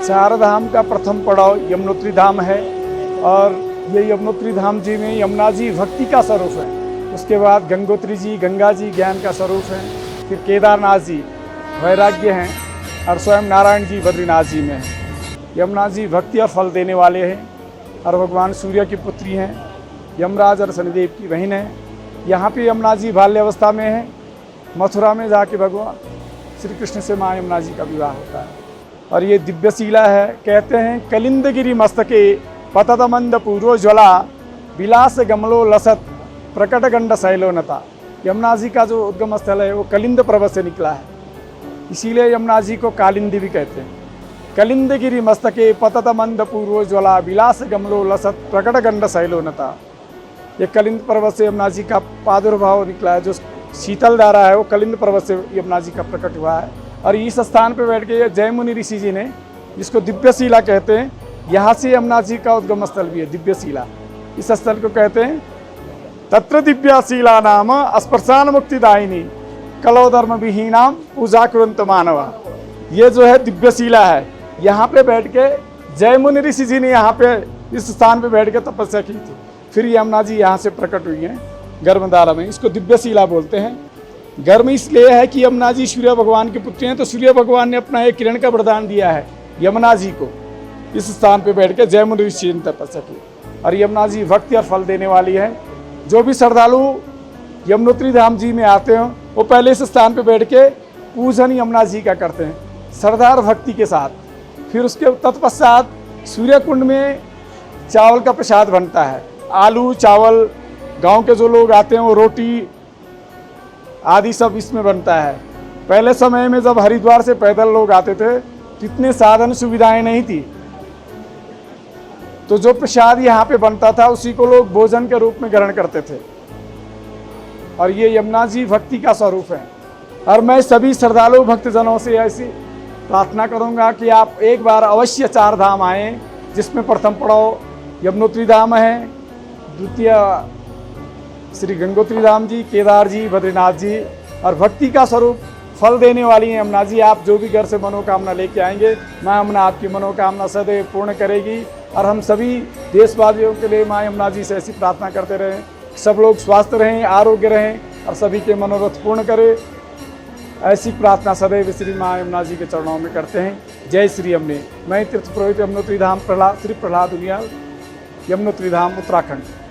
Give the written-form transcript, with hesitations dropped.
चार धाम का प्रथम पड़ाव यमुनोत्री धाम है और ये यमुनोत्री धाम जी में यमुना जी भक्ति का स्वरूप है। उसके बाद गंगोत्री जी गंगा जी ज्ञान का स्वरूप है। फिर केदारनाथ जी वैराग्य हैं और स्वयं नारायण जी बद्रीनाथ जी में हैं। यमुना जी भक्ति और फल देने वाले हैं और भगवान सूर्य की पुत्री हैं। यमराज और शनिदेव की बहन है। यहाँ पे यमुना जी बाल्यावस्था में है। मथुरा में जाके भगवान श्री कृष्ण से माँ यमुना जी का विवाह होता है और ये दिव्यशीला है। कहते हैं कलिंदगिरी मस्तके पतत मंद पूर्व ज्वला विलास गमलो लसत प्रकट गंड शैलोनता। यमुना जी का जो उद्गम स्थल है वो कलिंद पर्वत से निकला है, इसीलिए यमुना जी को कालिंदी भी कहते हैं। कलिंदगिरी मस्तके पतत मंद पूर्व ज्वला विलास गमलो लसत प्रकट गंड शैलोनता। ये कलिंद पर्वत से यमुना जी का प्रादुर्भाव निकला है। जो शीतल धारा है वो कलिंद पर्वत से यमुना जी का प्रकट हुआ है। और इस स्थान पर बैठ के जयमुनि ऋषि जी ने, जिसको दिव्यशीला कहते हैं, यहाँ से यमुना जी का उद्गम स्थल भी है दिव्यशीला। इस स्थल को कहते हैं तत्र दिव्यशीला नाम स्पर्शान मुक्तिदायिनी कलो धर्म विहीनाम पूजा कुरंत मानवा। ये जो है दिव्यशीला है। यहाँ पे बैठ के जयमुनि ऋषि जी ने यहाँ पे इस स्थान पे बैठ के तपस्या की थी। फिर यमुना जी यहाँ से प्रकट हुई हैं गर्भधारा में। इसको दिव्यशीला बोलते हैं। गर्म इसलिए है कि यमुना जी सूर्य भगवान की पुत्री हैं, तो सूर्य भगवान ने अपना एक किरण का वरदान दिया है यमुना जी को। इस स्थान पे बैठ के जयमुनि ऋषि ने तपस्या की और यमुना जी भक्ति और फल देने वाली है। जो भी श्रद्धालु यमुनोत्री धाम जी में आते हैं वो पहले इस स्थान पे बैठ के पूजन यमुना जी का करते हैं श्रद्धा और भक्ति के साथ। फिर उसके तत्पश्चात सूर्य कुंड में चावल का प्रसाद बनता है। आलू चावल, गांव के जो लोग आते हैं वो रोटी आदि सब इसमें बनता है। पहले समय में जब हरिद्वार से पैदल लोग आते थे तो इतने साधन सुविधाएं नहीं थी, तो जो प्रसाद यहाँ पे बनता था उसी को लोग भोजन के रूप में ग्रहण करते थे। और ये यमुना जी भक्ति का स्वरूप है। और मैं सभी श्रद्धालु भक्तजनों से ऐसी प्रार्थना करूँगा कि आप एक बार अवश्य चार धाम आएँ, जिसमें प्रथम पड़ाव यमुनोत्री धाम है, द्वितीय श्री गंगोत्री धाम जी, केदार जी, बद्रीनाथ जी, और भक्ति का स्वरूप फल देने वाली है यमुना जी। आप जो भी घर से मनोकामना लेके आएंगे, माँ यमुना आपकी मनोकामना सदैव पूर्ण करेगी। और हम सभी देशवासियों के लिए माँ यमुना जी से ऐसी प्रार्थना करते रहें, सब लोग स्वस्थ रहें, आरोग्य रहें और सभी के मनोरथ पूर्ण करें। ऐसी प्रार्थना सदैव श्री माँ यमुना जी के चरणों में करते हैं। जय श्री यमुने। मैं तीर्थ पुरोहित यमुनोत्री धाम श्री प्रहलाद उनियाल, यमुनोत्री धाम, उत्तराखंड।